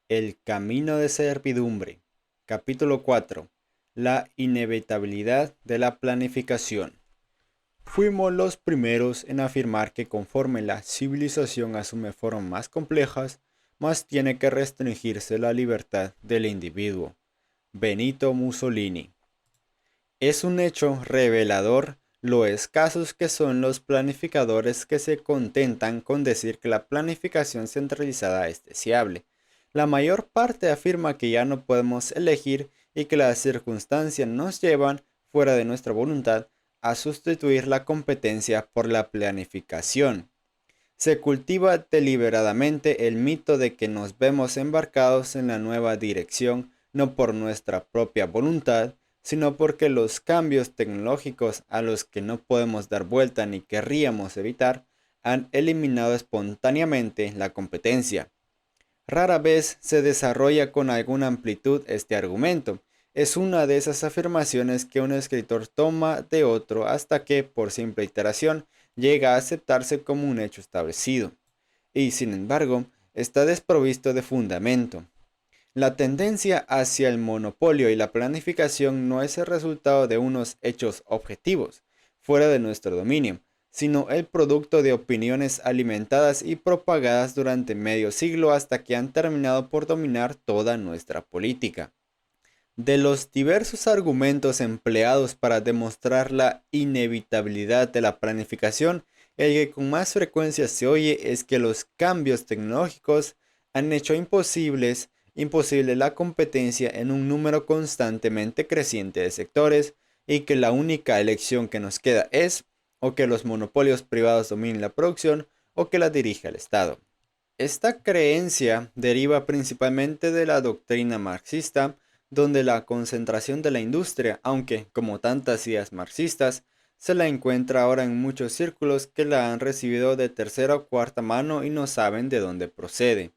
El camino de servidumbre. Capítulo 4. La inevitabilidad de la planificación. Fuimos los primeros en afirmar que conforme la civilización asume formas más complejas, más tiene que restringirse la libertad del individuo. Benito Mussolini. Es un hecho revelador lo escasos que son los planificadores que se contentan con decir que la planificación centralizada es deseable. La mayor parte afirma que ya no podemos elegir y que las circunstancias nos llevan, fuera de nuestra voluntad, a sustituir la competencia por la planificación. Se cultiva deliberadamente el mito de que nos vemos embarcados en la nueva dirección no por nuestra propia voluntad, sino porque los cambios tecnológicos a los que no podemos dar vuelta ni querríamos evitar han eliminado espontáneamente la competencia. Rara vez se desarrolla con alguna amplitud este argumento. Es una de esas afirmaciones que un escritor toma de otro hasta que, por simple iteración, llega a aceptarse como un hecho establecido. Y, sin embargo, está desprovisto de fundamento. La tendencia hacia el monopolio y la planificación no es el resultado de unos hechos objetivos, fuera de nuestro dominio, sino el producto de opiniones alimentadas y propagadas durante medio siglo hasta que han terminado por dominar toda nuestra política. De los diversos argumentos empleados para demostrar la inevitabilidad de la planificación, el que con más frecuencia se oye es que los cambios tecnológicos han hecho imposible la competencia en un número constantemente creciente de sectores y que la única elección que nos queda es o que los monopolios privados dominen la producción o que la dirija el Estado. Esta creencia deriva principalmente de la doctrina marxista, donde la concentración de la industria, aunque como tantas ideas marxistas, se la encuentra ahora en muchos círculos que la han recibido de tercera o cuarta mano y no saben de dónde procede.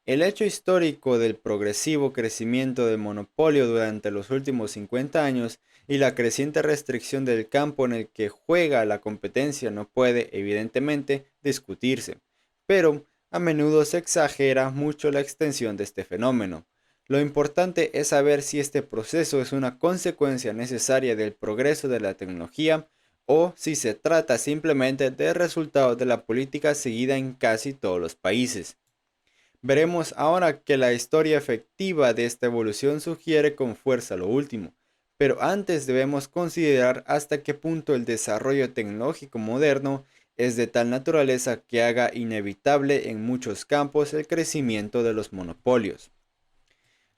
El hecho histórico del progresivo crecimiento del monopolio durante los últimos 50 años y la creciente restricción del campo en el que juega la competencia no puede, evidentemente, discutirse, pero a menudo se exagera mucho la extensión de este fenómeno. Lo importante es saber si este proceso es una consecuencia necesaria del progreso de la tecnología o si se trata simplemente del resultado de la política seguida en casi todos los países. Veremos ahora que la historia efectiva de esta evolución sugiere con fuerza lo último, pero antes debemos considerar hasta qué punto el desarrollo tecnológico moderno es de tal naturaleza que haga inevitable en muchos campos el crecimiento de los monopolios.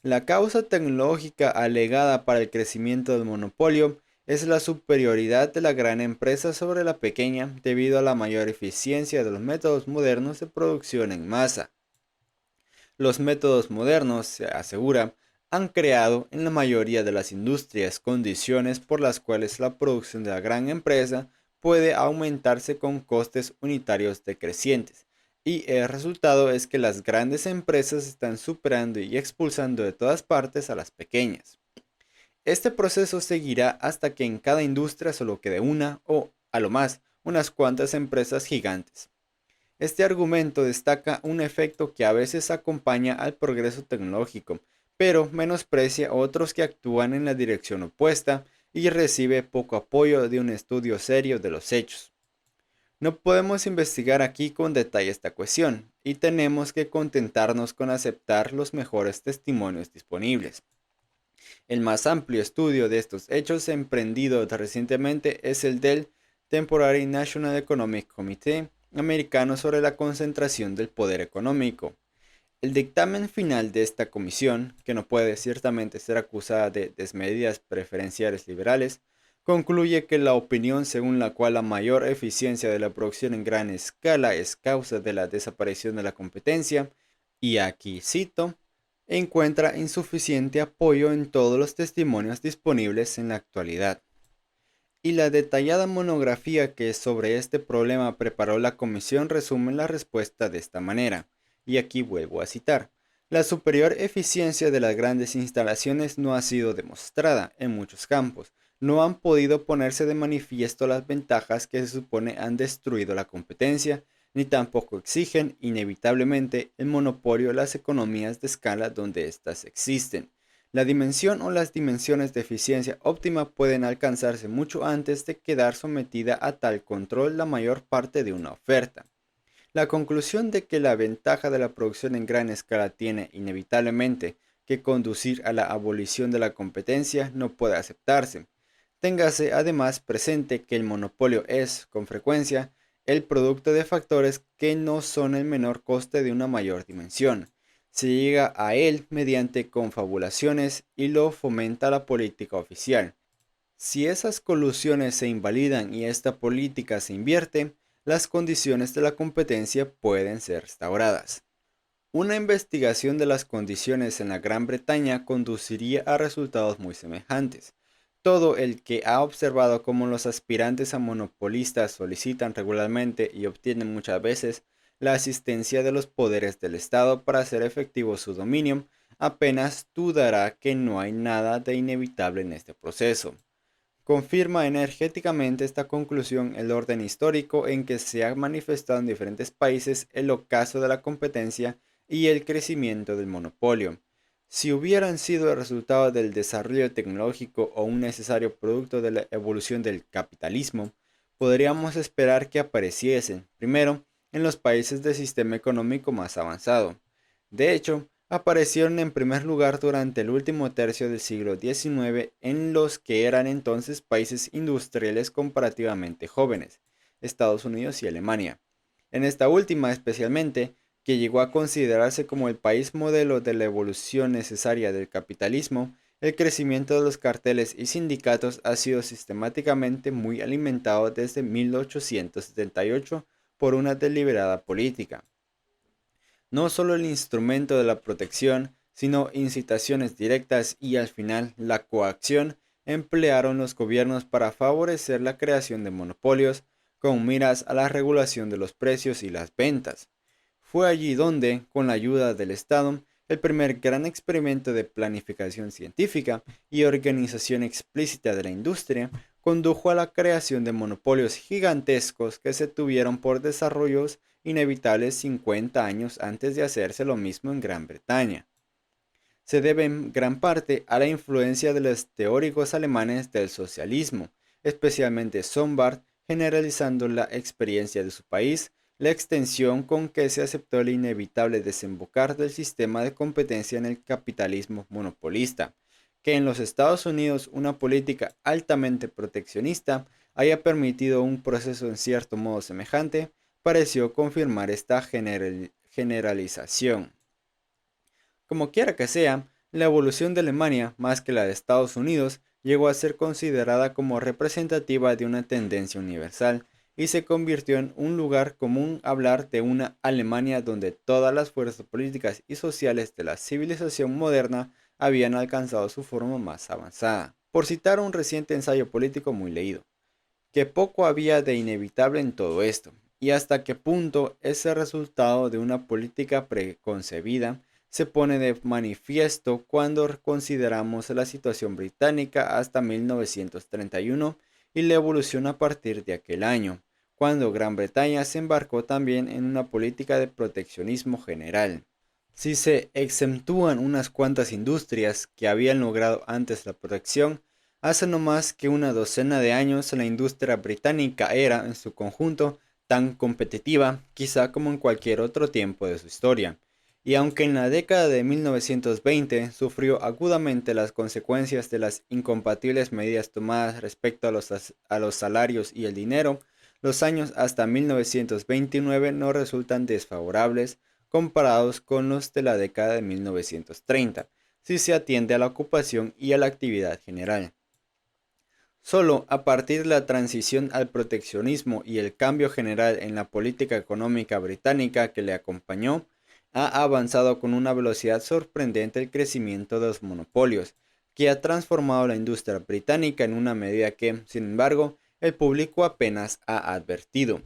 La causa tecnológica alegada para el crecimiento del monopolio es la superioridad de la gran empresa sobre la pequeña debido a la mayor eficiencia de los métodos modernos de producción en masa. Los métodos modernos, se asegura, han creado en la mayoría de las industrias condiciones por las cuales la producción de la gran empresa puede aumentarse con costes unitarios decrecientes, y el resultado es que las grandes empresas están superando y expulsando de todas partes a las pequeñas. Este proceso seguirá hasta que en cada industria solo quede una o, a lo más, unas cuantas empresas gigantes. Este argumento destaca un efecto que a veces acompaña al progreso tecnológico, pero menosprecia otros que actúan en la dirección opuesta y recibe poco apoyo de un estudio serio de los hechos. No podemos investigar aquí con detalle esta cuestión, y tenemos que contentarnos con aceptar los mejores testimonios disponibles. El más amplio estudio de estos hechos emprendido recientemente es el del Temporary National Economic Committee americano sobre la concentración del poder económico. El dictamen final de esta comisión, que no puede ciertamente ser acusada de desmedidas preferenciales liberales, concluye que la opinión según la cual la mayor eficiencia de la producción en gran escala es causa de la desaparición de la competencia, y aquí cito, encuentra insuficiente apoyo en todos los testimonios disponibles en la actualidad. Y la detallada monografía que sobre este problema preparó la comisión resume la respuesta de esta manera, y aquí vuelvo a citar. La superior eficiencia de las grandes instalaciones no ha sido demostrada en muchos campos. No han podido ponerse de manifiesto las ventajas que se supone han destruido la competencia, ni tampoco exigen, inevitablemente, el monopolio de las economías de escala donde éstas existen. La dimensión o las dimensiones de eficiencia óptima pueden alcanzarse mucho antes de quedar sometida a tal control la mayor parte de una oferta. La conclusión de que la ventaja de la producción en gran escala tiene inevitablemente que conducir a la abolición de la competencia no puede aceptarse. Téngase además presente que el monopolio es, con frecuencia, el producto de factores que no son el menor coste de una mayor dimensión. Se llega a él mediante confabulaciones y lo fomenta la política oficial. Si esas colusiones se invalidan y esta política se invierte, las condiciones de la competencia pueden ser restauradas. Una investigación de las condiciones en la Gran Bretaña conduciría a resultados muy semejantes. Todo el que ha observado cómo los aspirantes a monopolistas solicitan regularmente y obtienen muchas veces la asistencia de los poderes del Estado para hacer efectivo su dominio, apenas dudará que no hay nada de inevitable en este proceso. Confirma energéticamente esta conclusión el orden histórico en que se ha manifestado en diferentes países el ocaso de la competencia y el crecimiento del monopolio. Si hubieran sido el resultado del desarrollo tecnológico o un necesario producto de la evolución del capitalismo, podríamos esperar que apareciesen, primero, en los países del sistema económico más avanzado. De hecho, aparecieron en primer lugar durante el último tercio del siglo XIX en los que eran entonces países industriales comparativamente jóvenes, Estados Unidos y Alemania. En esta última especialmente, que llegó a considerarse como el país modelo de la evolución necesaria del capitalismo, el crecimiento de los carteles y sindicatos ha sido sistemáticamente muy alimentado desde 1878 por una deliberada política. No solo el instrumento de la protección, sino incitaciones directas y al final la coacción emplearon los gobiernos para favorecer la creación de monopolios con miras a la regulación de los precios y las ventas. Fue allí donde, con la ayuda del Estado, el primer gran experimento de planificación científica y organización explícita de la industria condujo a la creación de monopolios gigantescos que se tuvieron por desarrollos inevitables 50 años antes de hacerse lo mismo en Gran Bretaña. Se debe en gran parte a la influencia de los teóricos alemanes del socialismo, especialmente Sombart, generalizando la experiencia de su país, la extensión con que se aceptó el inevitable desembocar del sistema de competencia en el capitalismo monopolista, que en los Estados Unidos una política altamente proteccionista haya permitido un proceso en cierto modo semejante, pareció confirmar esta generalización. Como quiera que sea, la evolución de Alemania, más que la de Estados Unidos, llegó a ser considerada como representativa de una tendencia universal y se convirtió en un lugar común hablar de una Alemania donde todas las fuerzas políticas y sociales de la civilización moderna habían alcanzado su forma más avanzada. Por citar un reciente ensayo político muy leído, que poco había de inevitable en todo esto, y hasta qué punto ese resultado de una política preconcebida se pone de manifiesto cuando consideramos la situación británica hasta 1931 y la evolución a partir de aquel año, cuando Gran Bretaña se embarcó también en una política de proteccionismo general. Si se exentúan unas cuantas industrias que habían logrado antes la protección, hace no más que una docena de años la industria británica era, en su conjunto, tan competitiva, quizá como en cualquier otro tiempo de su historia. Y aunque en la década de 1920 sufrió agudamente las consecuencias de las incompatibles medidas tomadas respecto a los salarios y el dinero, los años hasta 1929 no resultan desfavorables comparados con los de la década de 1930, si se atiende a la ocupación y a la actividad general. Solo a partir de la transición al proteccionismo y el cambio general en la política económica británica que le acompañó, ha avanzado con una velocidad sorprendente el crecimiento de los monopolios, que ha transformado la industria británica en una medida que, sin embargo, el público apenas ha advertido.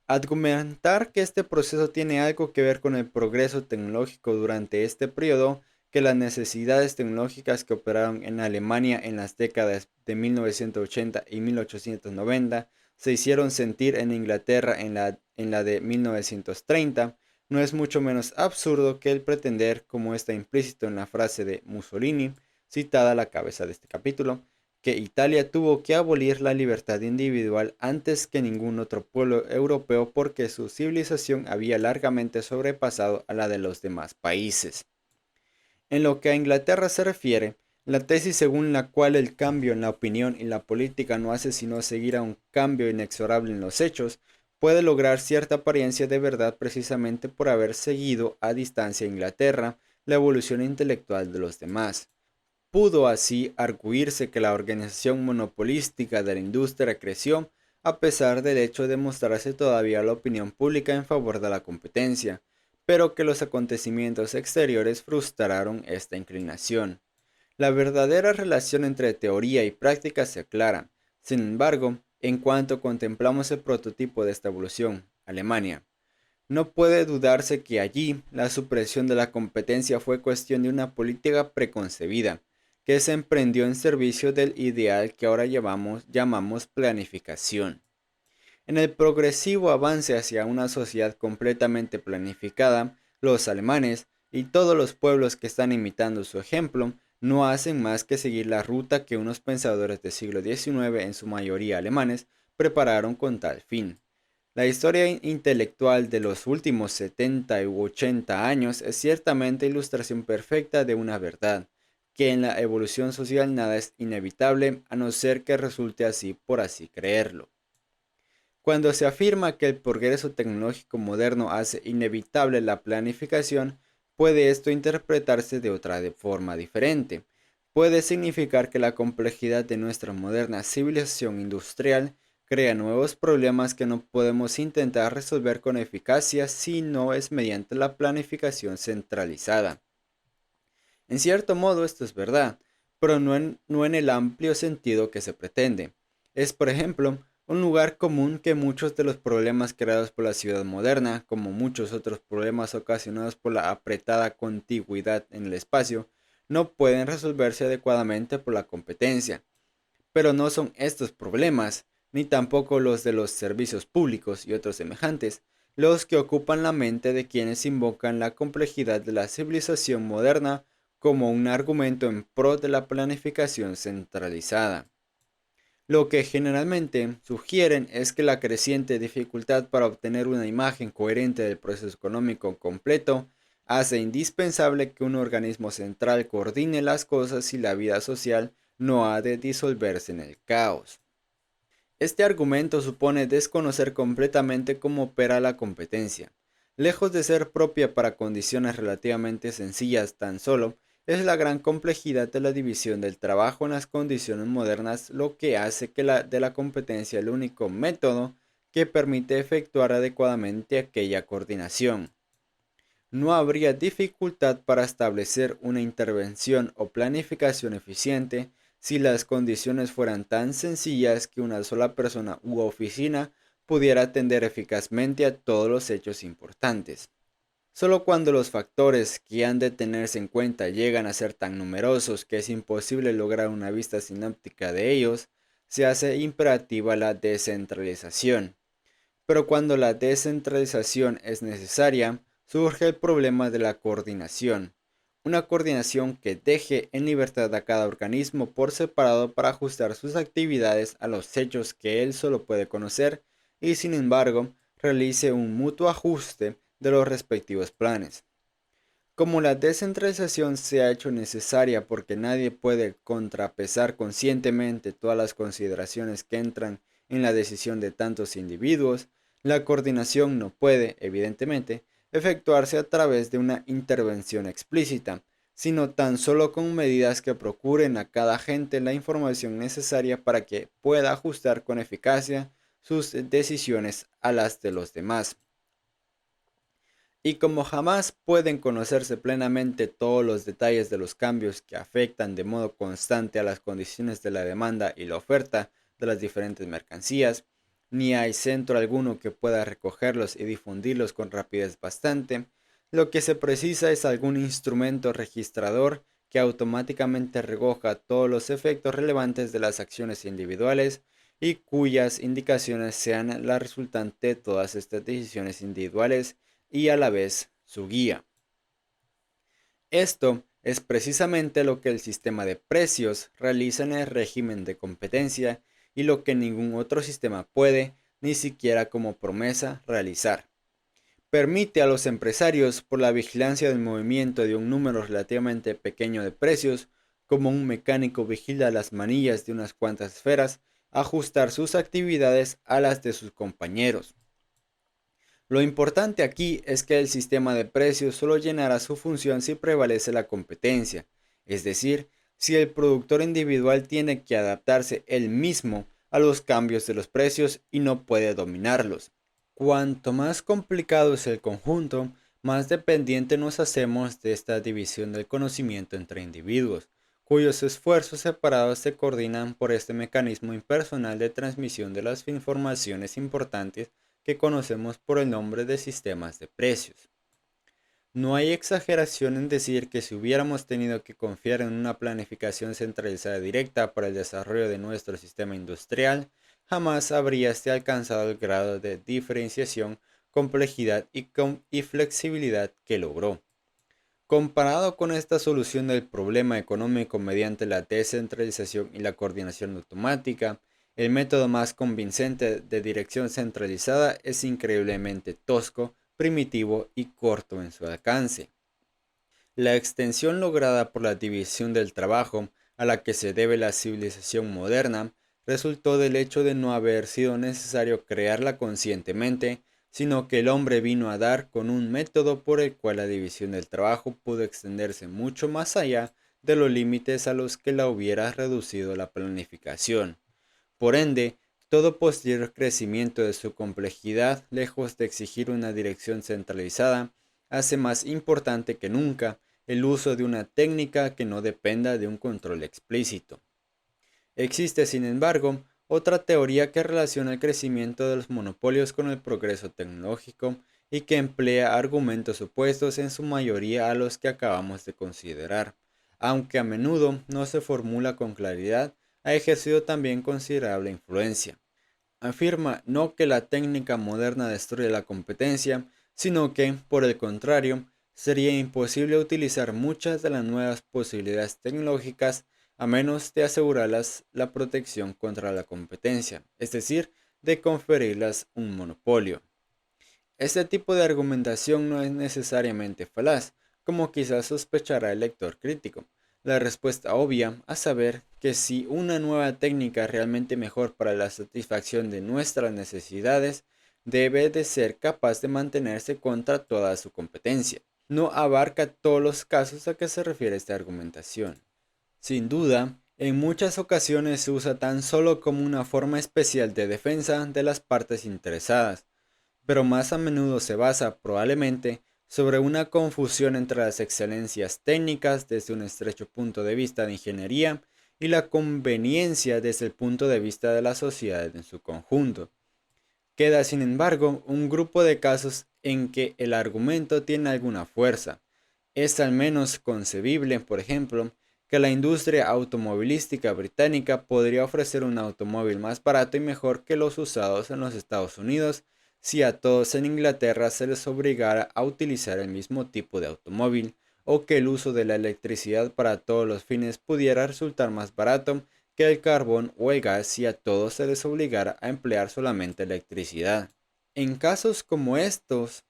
Argumentar que este proceso tiene algo que ver con el progreso tecnológico durante este periodo, que las necesidades tecnológicas que operaron en Alemania en las décadas de 1980 y 1890 se hicieron sentir en Inglaterra en la de 1930, no es mucho menos absurdo que el pretender, como está implícito en la frase de Mussolini, citada a la cabeza de este capítulo, que Italia tuvo que abolir la libertad individual antes que ningún otro pueblo europeo porque su civilización había largamente sobrepasado a la de los demás países. En lo que a Inglaterra se refiere, la tesis según la cual el cambio en la opinión y la política no hace sino seguir a un cambio inexorable en los hechos, puede lograr cierta apariencia de verdad precisamente por haber seguido a distancia a Inglaterra la evolución intelectual de los demás. Pudo así arguirse que la organización monopolística de la industria creció a pesar del hecho de mostrarse todavía la opinión pública en favor de la competencia, pero que los acontecimientos exteriores frustraron esta inclinación. La verdadera relación entre teoría y práctica se aclara. Sin embargo, en cuanto contemplamos el prototipo de esta evolución, Alemania, no puede dudarse que allí la supresión de la competencia fue cuestión de una política preconcebida, que se emprendió en servicio del ideal que ahora llamamos planificación. En el progresivo avance hacia una sociedad completamente planificada, los alemanes y todos los pueblos que están imitando su ejemplo no hacen más que seguir la ruta que unos pensadores del siglo XIX, en su mayoría alemanes, prepararon con tal fin. La historia intelectual de los últimos 70 u 80 años es ciertamente ilustración perfecta de una verdad, que en la evolución social nada es inevitable a no ser que resulte así por así creerlo. Cuando se afirma que el progreso tecnológico moderno hace inevitable la planificación, puede esto interpretarse de otra forma diferente. Puede significar que la complejidad de nuestra moderna civilización industrial crea nuevos problemas que no podemos intentar resolver con eficacia si no es mediante la planificación centralizada. En cierto modo esto es verdad, pero no en el amplio sentido que se pretende. Es, por ejemplo, un lugar común que muchos de los problemas creados por la ciudad moderna, como muchos otros problemas ocasionados por la apretada contigüidad en el espacio, no pueden resolverse adecuadamente por la competencia. Pero no son estos problemas, ni tampoco los de los servicios públicos y otros semejantes, los que ocupan la mente de quienes invocan la complejidad de la civilización moderna como un argumento en pro de la planificación centralizada. Lo que generalmente sugieren es que la creciente dificultad para obtener una imagen coherente del proceso económico completo hace indispensable que un organismo central coordine las cosas y la vida social no ha de disolverse en el caos. Este argumento supone desconocer completamente cómo opera la competencia. Lejos de ser propia para condiciones relativamente sencillas tan solo, es la gran complejidad de la división del trabajo en las condiciones modernas lo que hace que de la competencia el único método que permite efectuar adecuadamente aquella coordinación. No habría dificultad para establecer una intervención o planificación eficiente si las condiciones fueran tan sencillas que una sola persona u oficina pudiera atender eficazmente a todos los hechos importantes. Solo cuando los factores que han de tenerse en cuenta llegan a ser tan numerosos que es imposible lograr una vista sináptica de ellos, se hace imperativa la descentralización. Pero cuando la descentralización es necesaria, surge el problema de la coordinación. Una coordinación que deje en libertad a cada organismo por separado para ajustar sus actividades a los hechos que él solo puede conocer y sin embargo realice un mutuo ajuste de los respectivos planes. Como la descentralización se ha hecho necesaria porque nadie puede contrapesar conscientemente todas las consideraciones que entran en la decisión de tantos individuos, la coordinación no puede, evidentemente, efectuarse a través de una intervención explícita, sino tan solo con medidas que procuren a cada agente la información necesaria para que pueda ajustar con eficacia sus decisiones a las de los demás. Y como jamás pueden conocerse plenamente todos los detalles de los cambios que afectan de modo constante a las condiciones de la demanda y la oferta de las diferentes mercancías, ni hay centro alguno que pueda recogerlos y difundirlos con rapidez bastante, lo que se precisa es algún instrumento registrador que automáticamente recoja todos los efectos relevantes de las acciones individuales y cuyas indicaciones sean la resultante de todas estas decisiones individuales y a la vez su guía. Esto es precisamente lo que el sistema de precios realiza en el régimen de competencia y lo que ningún otro sistema puede, ni siquiera como promesa, realizar. Permite a los empresarios, por la vigilancia del movimiento de un número relativamente pequeño de precios, como un mecánico vigila las manillas de unas cuantas esferas, ajustar sus actividades a las de sus compañeros. Lo importante aquí es que el sistema de precios solo llenará su función si prevalece la competencia, es decir, si el productor individual tiene que adaptarse él mismo a los cambios de los precios y no puede dominarlos. Cuanto más complicado es el conjunto, más dependiente nos hacemos de esta división del conocimiento entre individuos, cuyos esfuerzos separados se coordinan por este mecanismo impersonal de transmisión de las informaciones importantes que conocemos por el nombre de sistemas de precios. No hay exageración en decir que si hubiéramos tenido que confiar en una planificación centralizada directa para el desarrollo de nuestro sistema industrial, jamás habría alcanzado el grado de diferenciación, complejidad y flexibilidad que logró. Comparado con esta solución del problema económico mediante la descentralización y la coordinación automática, el método más convincente de dirección centralizada es increíblemente tosco, primitivo y corto en su alcance. La extensión lograda por la división del trabajo, a la que se debe la civilización moderna, resultó del hecho de no haber sido necesario crearla conscientemente, sino que el hombre vino a dar con un método por el cual la división del trabajo pudo extenderse mucho más allá de los límites a los que la hubiera reducido la planificación. Por ende, todo posterior crecimiento de su complejidad, lejos de exigir una dirección centralizada, hace más importante que nunca el uso de una técnica que no dependa de un control explícito. Existe, sin embargo, otra teoría que relaciona el crecimiento de los monopolios con el progreso tecnológico y que emplea argumentos opuestos en su mayoría a los que acabamos de considerar. Aunque a menudo no se formula con claridad, ha ejercido también considerable influencia. Afirma no que la técnica moderna destruye la competencia, sino que, por el contrario, sería imposible utilizar muchas de las nuevas posibilidades tecnológicas a menos de asegurarlas la protección contra la competencia, es decir, de conferirlas un monopolio. Este tipo de argumentación no es necesariamente falaz, como quizás sospechará el lector crítico. La respuesta obvia, a saber que si una nueva técnica es realmente mejor para la satisfacción de nuestras necesidades, debe de ser capaz de mantenerse contra toda su competencia. No abarca todos los casos a que se refiere esta argumentación. Sin duda, en muchas ocasiones se usa tan solo como una forma especial de defensa de las partes interesadas, pero más a menudo se basa, probablemente, sobre una confusión entre las excelencias técnicas desde un estrecho punto de vista de ingeniería y la conveniencia desde el punto de vista de la sociedad en su conjunto. Queda, sin embargo, un grupo de casos en que el argumento tiene alguna fuerza. Es al menos concebible, por ejemplo, que la industria automovilística británica podría ofrecer un automóvil más barato y mejor que los usados en los Estados Unidos si a todos en Inglaterra se les obligara a utilizar el mismo tipo de automóvil, o que el uso de la electricidad para todos los fines pudiera resultar más barato que el carbón o el gas si a todos se les obligara a emplear solamente electricidad. En casos como estos,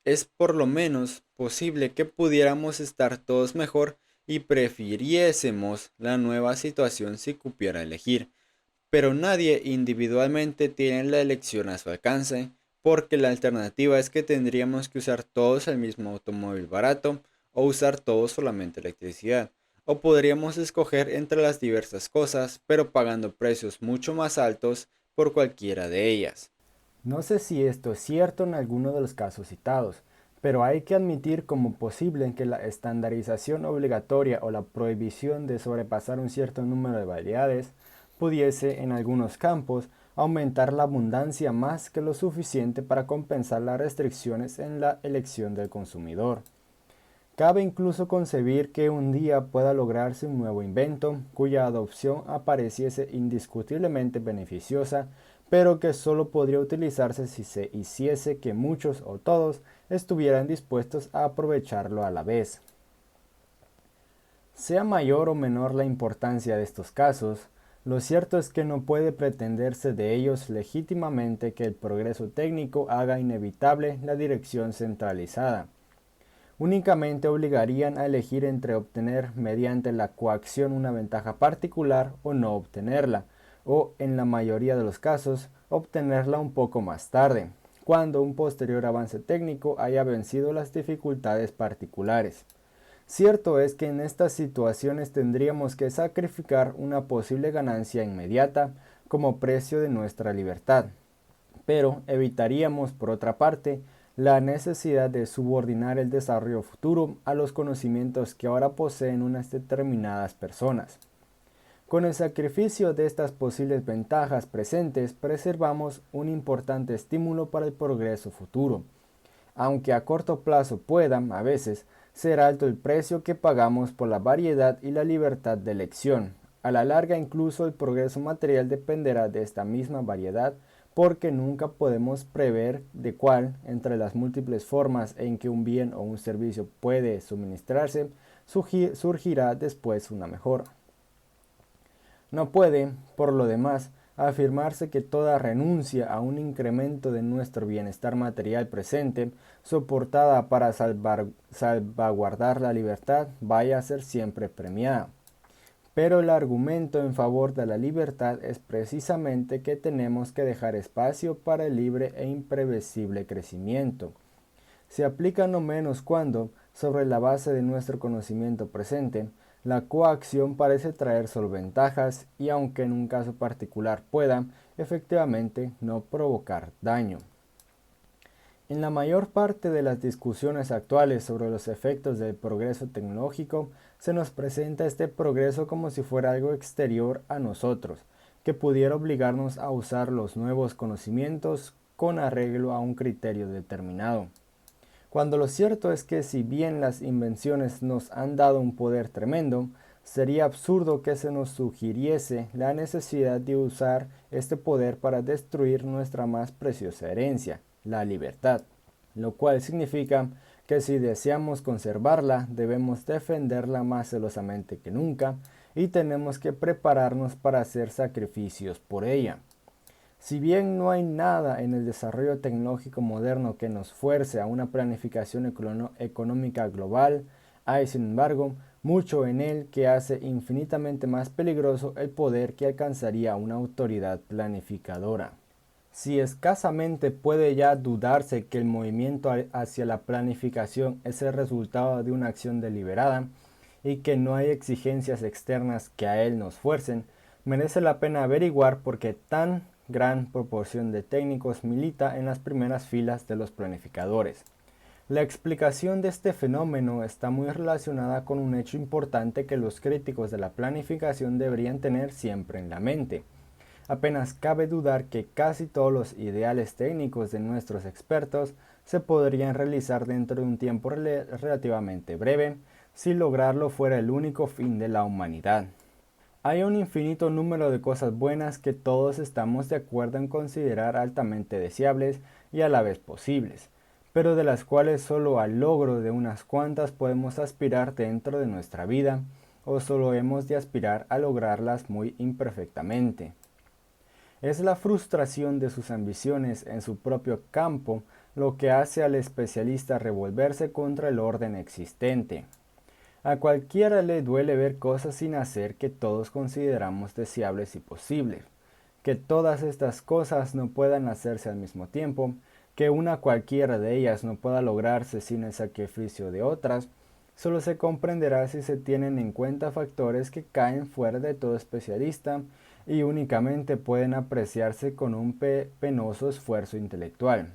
es por lo menos posible que pudiéramos estar todos mejor y prefiriésemos la nueva situación si cupiera elegir, pero nadie individualmente tiene la elección a su alcance, porque la alternativa es que tendríamos que usar todos el mismo automóvil barato o usar todos solamente electricidad, o podríamos escoger entre las diversas cosas, pero pagando precios mucho más altos por cualquiera de ellas. No sé si esto es cierto en alguno de los casos citados, pero hay que admitir como posible que la estandarización obligatoria o la prohibición de sobrepasar un cierto número de variedades pudiese, en algunos campos, aumentar la abundancia más que lo suficiente para compensar las restricciones en la elección del consumidor. Cabe incluso concebir que un día pueda lograrse un nuevo invento cuya adopción apareciese indiscutiblemente beneficiosa, pero que solo podría utilizarse si se hiciese que muchos o todos estuvieran dispuestos a aprovecharlo a la vez. Sea mayor o menor la importancia de estos casos, lo cierto es que no puede pretenderse de ellos legítimamente que el progreso técnico haga inevitable la dirección centralizada. Únicamente obligarían a elegir entre obtener mediante la coacción una ventaja particular o no obtenerla, o, en la mayoría de los casos, obtenerla un poco más tarde, cuando un posterior avance técnico haya vencido las dificultades particulares. Cierto es que en estas situaciones tendríamos que sacrificar una posible ganancia inmediata como precio de nuestra libertad, pero evitaríamos, por otra parte, la necesidad de subordinar el desarrollo futuro a los conocimientos que ahora poseen unas determinadas personas. Con el sacrificio de estas posibles ventajas presentes, preservamos un importante estímulo para el progreso futuro, aunque a corto plazo pueda, a veces, ser alto el precio que pagamos por la variedad y la libertad de elección. A la larga incluso el progreso material dependerá de esta misma variedad, porque nunca podemos prever de cuál, entre las múltiples formas en que un bien o un servicio puede suministrarse, surgirá después una mejor. No puede, por lo demás, afirmarse que toda renuncia a un incremento de nuestro bienestar material presente, soportada para salvaguardar la libertad, vaya a ser siempre premiada. Pero el argumento en favor de la libertad es precisamente que tenemos que dejar espacio para el libre e imprevisible crecimiento. Se aplica no menos cuando, sobre la base de nuestro conocimiento presente, la coacción parece traer solo ventajas y aunque en un caso particular pueda, efectivamente, no provocar daño. En la mayor parte de las discusiones actuales sobre los efectos del progreso tecnológico, se nos presenta este progreso como si fuera algo exterior a nosotros, que pudiera obligarnos a usar los nuevos conocimientos con arreglo a un criterio determinado. Cuando lo cierto es que si bien las invenciones nos han dado un poder tremendo, sería absurdo que se nos sugiriese la necesidad de usar este poder para destruir nuestra más preciosa herencia, la libertad, lo cual significa que si deseamos conservarla debemos defenderla más celosamente que nunca y tenemos que prepararnos para hacer sacrificios por ella. Si bien no hay nada en el desarrollo tecnológico moderno que nos fuerce a una planificación económica global, hay sin embargo mucho en él que hace infinitamente más peligroso el poder que alcanzaría una autoridad planificadora. Si escasamente puede ya dudarse que el movimiento hacia la planificación es el resultado de una acción deliberada y que no hay exigencias externas que a él nos fuercen, merece la pena averiguar por qué tan gran proporción de técnicos milita en las primeras filas de los planificadores. La explicación de este fenómeno está muy relacionada con un hecho importante que los críticos de la planificación deberían tener siempre en la mente. Apenas cabe dudar que casi todos los ideales técnicos de nuestros expertos se podrían realizar dentro de un tiempo relativamente breve, si lograrlo fuera el único fin de la humanidad. Hay un infinito número de cosas buenas que todos estamos de acuerdo en considerar altamente deseables y a la vez posibles, pero de las cuales solo al logro de unas cuantas podemos aspirar dentro de nuestra vida, o solo hemos de aspirar a lograrlas muy imperfectamente. Es la frustración de sus ambiciones en su propio campo lo que hace al especialista revolverse contra el orden existente. A cualquiera le duele ver cosas sin hacer que todos consideramos deseables y posibles. Que todas estas cosas no puedan hacerse al mismo tiempo, que una cualquiera de ellas no pueda lograrse sin el sacrificio de otras, solo se comprenderá si se tienen en cuenta factores que caen fuera de todo especialista y únicamente pueden apreciarse con un penoso esfuerzo intelectual.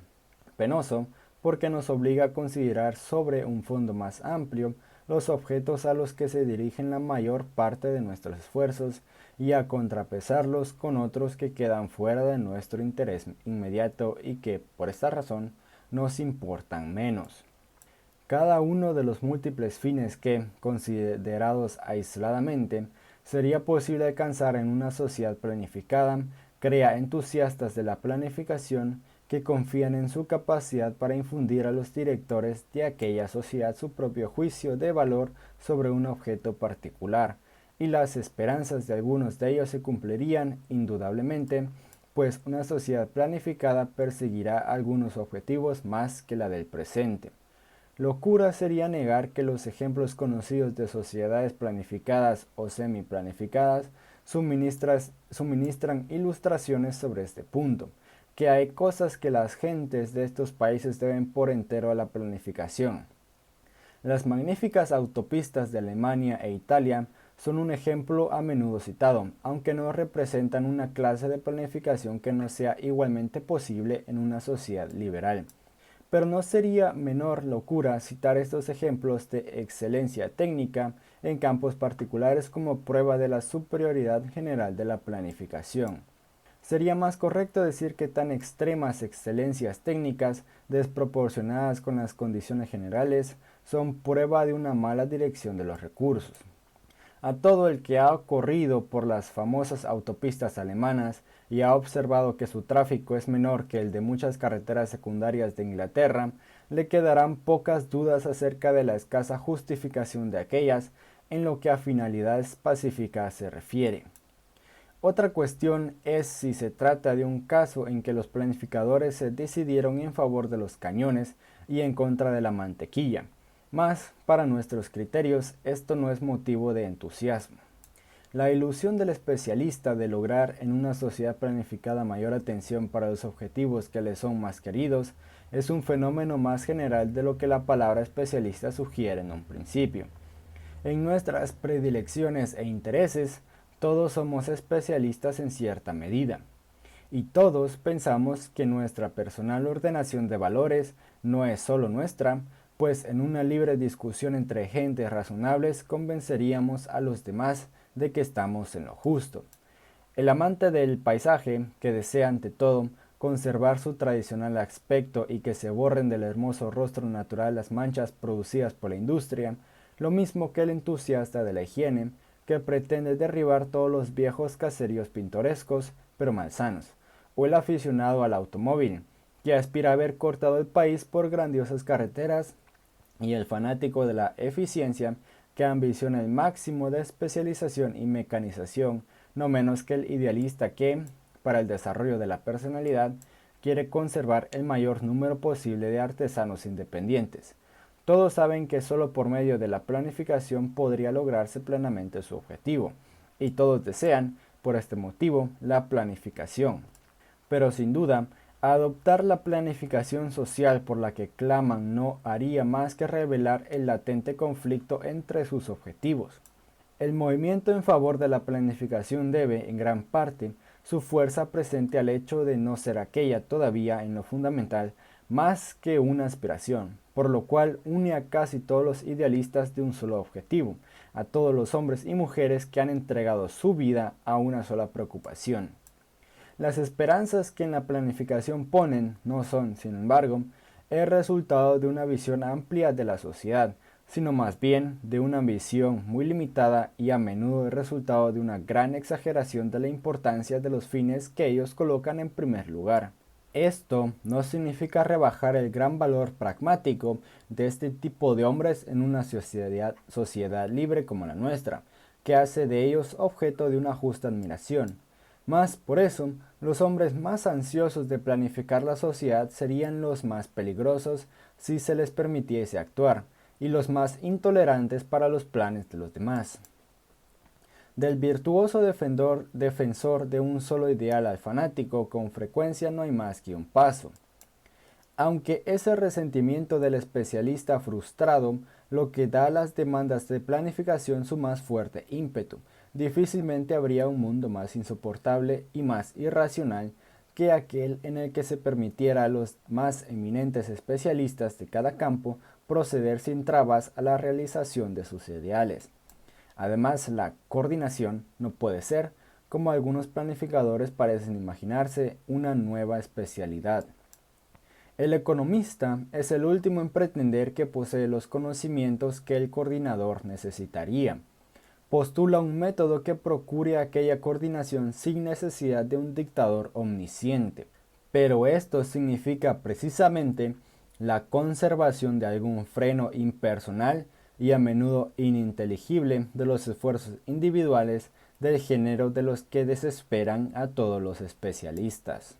Penoso porque nos obliga a considerar sobre un fondo más amplio los objetos a los que se dirigen la mayor parte de nuestros esfuerzos y a contrapesarlos con otros que quedan fuera de nuestro interés inmediato y que, por esta razón, nos importan menos. Cada uno de los múltiples fines que, considerados aisladamente, sería posible alcanzar en una sociedad planificada, crea entusiastas de la planificación que confían en su capacidad para infundir a los directores de aquella sociedad su propio juicio de valor sobre un objeto particular, y las esperanzas de algunos de ellos se cumplirían indudablemente, pues una sociedad planificada perseguirá algunos objetivos más que la del presente. Locura sería negar que los ejemplos conocidos de sociedades planificadas o semi-planificadas suministran ilustraciones sobre este punto, que hay cosas que las gentes de estos países deben por entero a la planificación. Las magníficas autopistas de Alemania e Italia son un ejemplo a menudo citado, aunque no representan una clase de planificación que no sea igualmente posible en una sociedad liberal. Pero no sería menor locura citar estos ejemplos de excelencia técnica en campos particulares como prueba de la superioridad general de la planificación. Sería más correcto decir que tan extremas excelencias técnicas, desproporcionadas con las condiciones generales, son prueba de una mala dirección de los recursos. A todo el que ha corrido por las famosas autopistas alemanas y ha observado que su tráfico es menor que el de muchas carreteras secundarias de Inglaterra, le quedarán pocas dudas acerca de la escasa justificación de aquellas en lo que a finalidades pacíficas se refiere. Otra cuestión es si se trata de un caso en que los planificadores se decidieron en favor de los cañones y en contra de la mantequilla. Mas, para nuestros criterios, esto no es motivo de entusiasmo. La ilusión del especialista de lograr en una sociedad planificada mayor atención para los objetivos que le son más queridos es un fenómeno más general de lo que la palabra especialista sugiere en un principio. En nuestras predilecciones e intereses, todos somos especialistas en cierta medida, y todos pensamos que nuestra personal ordenación de valores no es solo nuestra, pues en una libre discusión entre gentes razonables convenceríamos a los demás de que estamos en lo justo. El amante del paisaje, que desea ante todo conservar su tradicional aspecto y que se borren del hermoso rostro natural las manchas producidas por la industria, lo mismo que el entusiasta de la higiene, que pretende derribar todos los viejos caseríos pintorescos, pero malsanos, o el aficionado al automóvil, que aspira a ver cortado el país por grandiosas carreteras, y el fanático de la eficiencia, que ambiciona el máximo de especialización y mecanización, no menos que el idealista que, para el desarrollo de la personalidad, quiere conservar el mayor número posible de artesanos independientes. Todos saben que solo por medio de la planificación podría lograrse plenamente su objetivo, y todos desean, por este motivo, la planificación. Pero sin duda, adoptar la planificación social por la que claman no haría más que revelar el latente conflicto entre sus objetivos. El movimiento en favor de la planificación debe, en gran parte, su fuerza presente al hecho de no ser aquella todavía en lo fundamental más que una aspiración, por lo cual une a casi todos los idealistas de un solo objetivo, a todos los hombres y mujeres que han entregado su vida a una sola preocupación. Las esperanzas que en la planificación ponen no son, sin embargo, el resultado de una visión amplia de la sociedad, sino más bien de una visión muy limitada y a menudo el resultado de una gran exageración de la importancia de los fines que ellos colocan en primer lugar. Esto no significa rebajar el gran valor pragmático de este tipo de hombres en una sociedad libre como la nuestra, que hace de ellos objeto de una justa admiración. Mas, por eso, los hombres más ansiosos de planificar la sociedad serían los más peligrosos si se les permitiese actuar, y los más intolerantes para los planes de los demás. Del virtuoso defensor de un solo ideal al fanático con frecuencia no hay más que un paso. Aunque es el resentimiento del especialista frustrado lo que da a las demandas de planificación su más fuerte ímpetu, difícilmente habría un mundo más insoportable y más irracional que aquel en el que se permitiera a los más eminentes especialistas de cada campo proceder sin trabas a la realización de sus ideales. Además, la coordinación no puede ser, como algunos planificadores parecen imaginarse, una nueva especialidad. El economista es el último en pretender que posee los conocimientos que el coordinador necesitaría. Postula un método que procure aquella coordinación sin necesidad de un dictador omnisciente. Pero esto significa precisamente la conservación de algún freno impersonal y a menudo ininteligible de los esfuerzos individuales del género de los que desesperan a todos los especialistas.